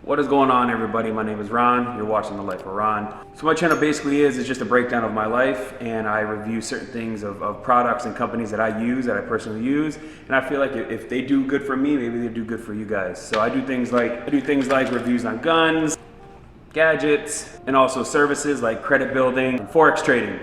What is going on, everybody? My name is Ron. You're watching The Life of Ron. So my channel basically is just a breakdown of my life, and I review certain things of products and companies that I use, that I personally use, and I feel like if they do good for me, maybe they do good for you guys. So I do things like reviews on guns, gadgets, and also services like credit building and Forex trading.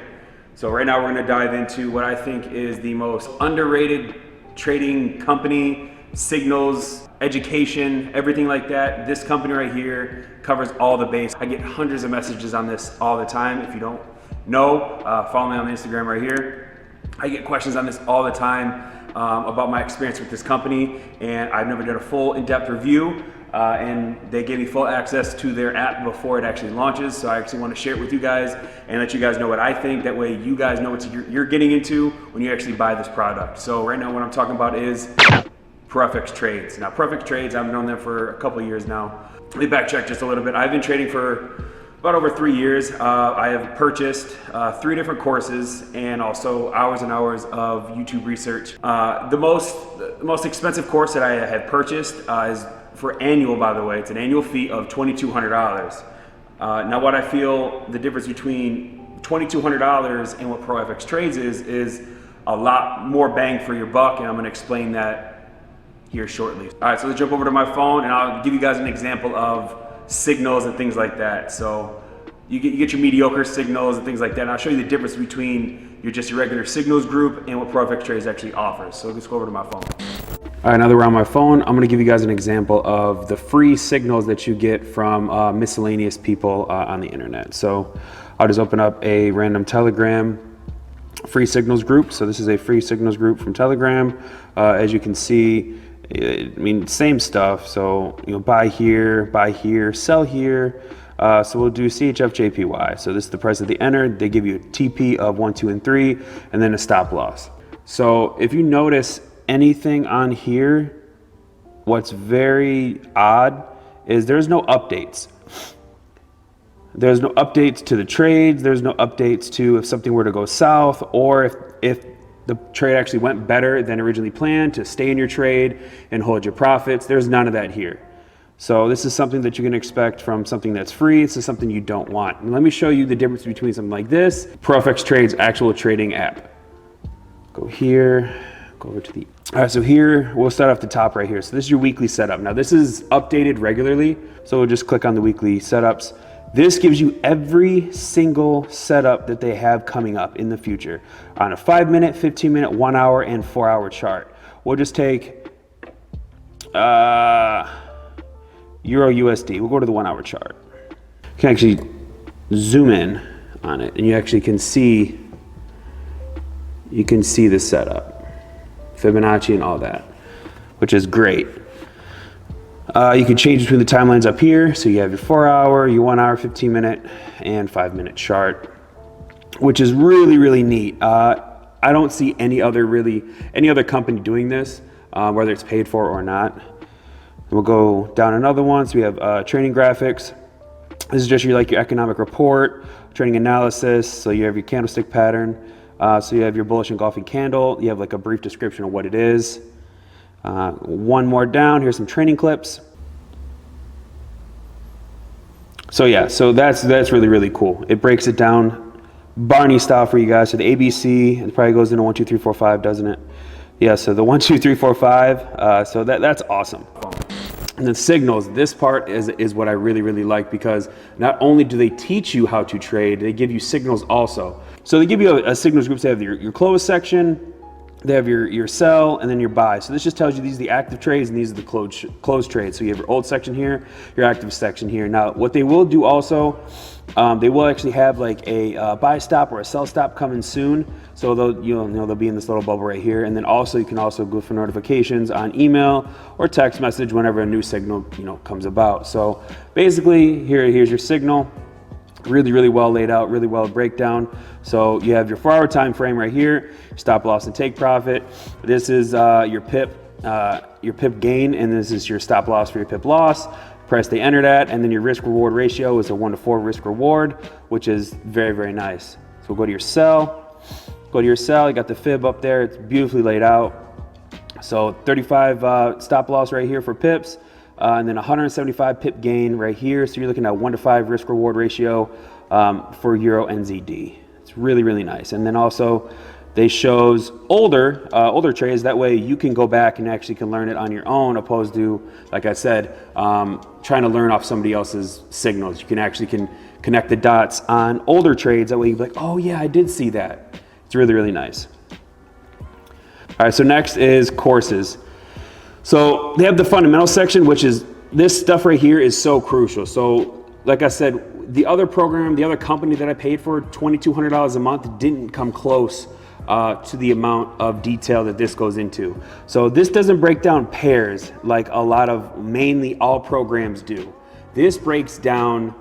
So right now we're going to dive into what I think is the most underrated trading company, signals, education, everything like that. This company right here covers all the base. I get hundreds of messages on this all the time. If you don't know, follow me on Instagram right here. I get questions on this all the time about my experience with this company, and I've never done a full in-depth review. And they gave me full access to their app before it actually launches. So I actually want to share it with you guys and let you guys know what I think. That way you guys know what you're getting into when you actually buy this product. So right now what I'm talking about is ProFxTrades. Now ProFxTrades, I've known them for a couple of years now. Let me backtrack just a little bit. I've been trading for about over 3 years. I have purchased 3 different courses and also hours and hours of YouTube research. The most expensive course that I have purchased is for annual, by the way. It's an annual fee of $2,200. Now what I feel the difference between $2,200 and what ProFxTrades is a lot more bang for your buck, and I'm gonna explain that here shortly. All right, so let's jump over to my phone and I'll give you guys an example of signals and things like that. So you get your mediocre signals and things like that, and I'll show you the difference between your regular signals group and what ProFxTrades actually offers. So let's go over to my phone. All right, now that we're on my phone, I'm gonna give you guys an example of the free signals that you get from miscellaneous people on the internet. So I'll just open up a random Telegram free signals group. So this is a free signals group from Telegram. As you can see, I mean, same stuff. So, buy here, sell here. So we'll do CHF-JPY. So this is the price that they entered. They give you a TP of 1, 2, and 3, and then a stop loss. So if you notice anything on here, what's very odd is there's no updates. There's no updates to the trades. There's no updates to if something were to go south, or if the trade actually went better than originally planned, to stay in your trade and hold your profits. There's none of that here. So this is something that you can expect from something that's free. This is something you don't want. And let me show you the difference between something like this, ProFxTrades actual trading app. Go here, go over to the, all right, so here, we'll start off the top right here. So this is your weekly setup. Now this is updated regularly. So we'll just click on the weekly setups. This gives you every single setup that they have coming up in the future on a 5-minute, 15-minute, 1 hour, and 4 hour chart. We'll just take Euro USD. We'll go to the 1 hour chart. You can actually zoom in on it, and you actually can see, the setup, Fibonacci and all that, which is great. You can change between the timelines up here. So you have your 4 hour, your 1 hour, 15-minute, and 5-minute chart, which is really, really neat. I don't see any other company doing this, whether it's paid for or not. We'll go down another one. So we have trading graphics. This is just your economic report, trading analysis. So you have your candlestick pattern. So you have your bullish engulfing candle. You have a brief description of what it is. One more down, here's some training clips. So yeah, so that's really, really cool. It breaks it down Barney style for you guys. So the ABC, it probably goes into 1, 2, 3, 4, 5, doesn't it? Yeah, so the 1, 2, 3, 4, 5. So that's awesome. And then signals, this part is what I really, really like, because not only do they teach you how to trade, they give you signals also. So they give you a signals group. They have your close section, they have your sell, and then your buy. So this just tells you these are the active trades and these are the closed trades. So you have your old section here, your active section here. Now what they will do also, they will actually have a buy stop or a sell stop coming soon. So they'll be in this little bubble right here. And then also you can also go for notifications on email or text message whenever a new signal comes about. So basically here's your signal. Really, really well laid out, really well breakdown. So you have your 4 hour time frame right here, stop loss and take profit. This is your pip gain, and this is your stop loss for your pip loss. Price they entered at, and then your risk reward ratio is a 1 to 4 risk reward, which is very, very nice. So we'll go to your sell. You got the fib up there. It's beautifully laid out. So 35 stop loss right here for pips. and then 175 pip gain right here. So you're looking at 1-to-5 risk reward ratio for Euro NZD. It's really, really nice. And then also they shows older trades. That way you can go back and actually can learn it on your own, opposed to, like I said, trying to learn off somebody else's signals. You can actually connect the dots on older trades. That way you'll be like, oh yeah, I did see that. It's really, really nice. All right, so next is courses. So they have the fundamental section, which is this stuff right here is so crucial. So like I said, the other program, the other company that I paid for $2,200 a month didn't come close to the amount of detail that this goes into. So this doesn't break down pairs like a lot of mainly all programs do. This breaks down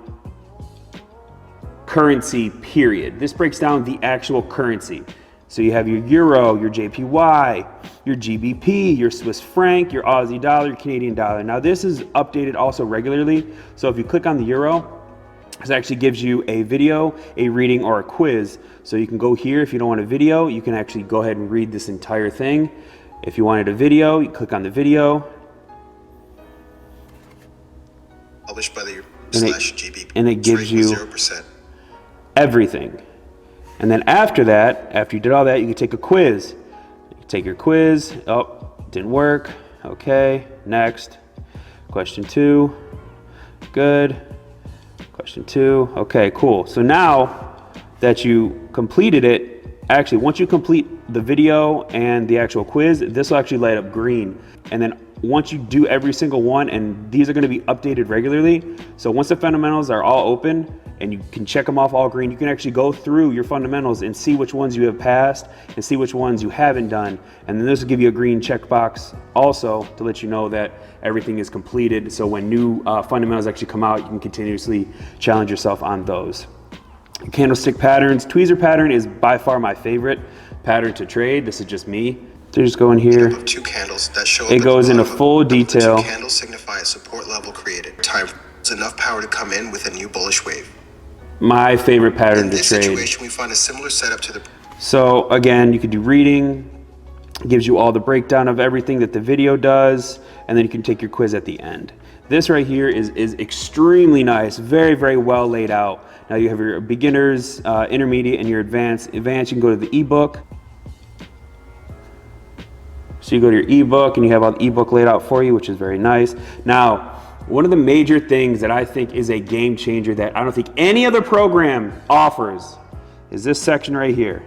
currency, period. This breaks down the actual currency. So you have your euro, your JPY, your GBP, your Swiss franc, your Aussie dollar, your Canadian dollar. Now this is updated also regularly. So if you click on the euro, this actually gives you a video, a reading, or a quiz. So you can go here. If you don't want a video, you can actually go ahead and read this entire thing. If you wanted a video, you click on the video. Published by the /GBP. And it gives you 0%. Everything. And then after that, after you did all that, you can take a quiz. You can take your quiz. Oh, didn't work. Okay, next. Question 2. Good. Question 2. Okay, cool. So now that you completed it, actually, once you complete the video and the actual quiz, this will actually light up green. And then once you do every single one, and these are going to be updated regularly. So once the fundamentals are all open and you can check them off all green, you can actually go through your fundamentals and see which ones you have passed and see which ones you haven't done. And then this will give you a green checkbox also to let you know that everything is completed. So when new fundamentals actually come out, you can continuously challenge yourself on those. Candlestick patterns. Tweezer pattern is by far my favorite pattern to trade. This is just me. So just go in here. Two candles that show it goes into full detail. The two candles signify a support level created. Time is enough power to come in with a new bullish wave. My favorite pattern to trade. In this situation, we find a similar setup to the. So again, you could do reading. It gives you all the breakdown of everything that the video does, and then you can take your quiz at the end. This right here is extremely nice, very, very well laid out. Now you have your beginners, intermediate, and your advanced. Advanced, you can go to the ebook. So you go to your ebook and you have all the ebook laid out for you, which is very nice. Now, one of the major things that I think is a game changer that I don't think any other program offers is this section right here,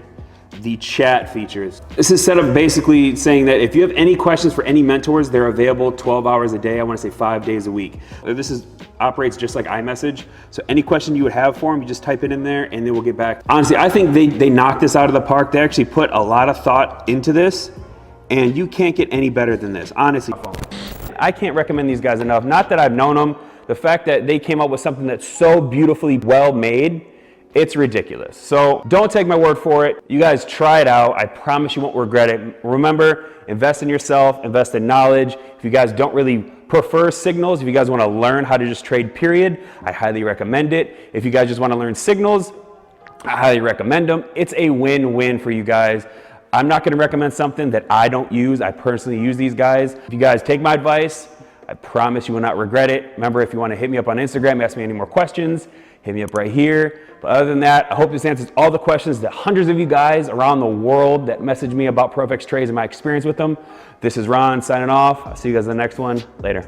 the chat features. This is set up basically saying that if you have any questions for any mentors, they're available 12 hours a day. I want to say 5 days a week. This operates just like iMessage. So any question you would have for them, you just type it in there and they will get back. Honestly, I think they knocked this out of the park. They actually put a lot of thought into this, and you can't get any better than this, honestly. I can't recommend these guys enough. Not that I've known them. The fact that they came up with something that's so beautifully well made, it's ridiculous. So don't take my word for it. You guys try it out. I promise you won't regret it. Remember, invest in yourself, invest in knowledge. If you guys don't really prefer signals, if you guys want to learn how to just trade, period, I highly recommend it. If you guys just want to learn signals, I highly recommend them. It's a win-win for you guys. I'm not going to recommend something that I don't use. I personally use these guys. If you guys take my advice, I promise you will not regret it. Remember, if you want to hit me up on Instagram, ask me any more questions, hit me up right here. But other than that, I hope this answers all the questions that hundreds of you guys around the world that message me about ProFxTrades and my experience with them. This is Ron signing off. I'll see you guys in the next one. Later.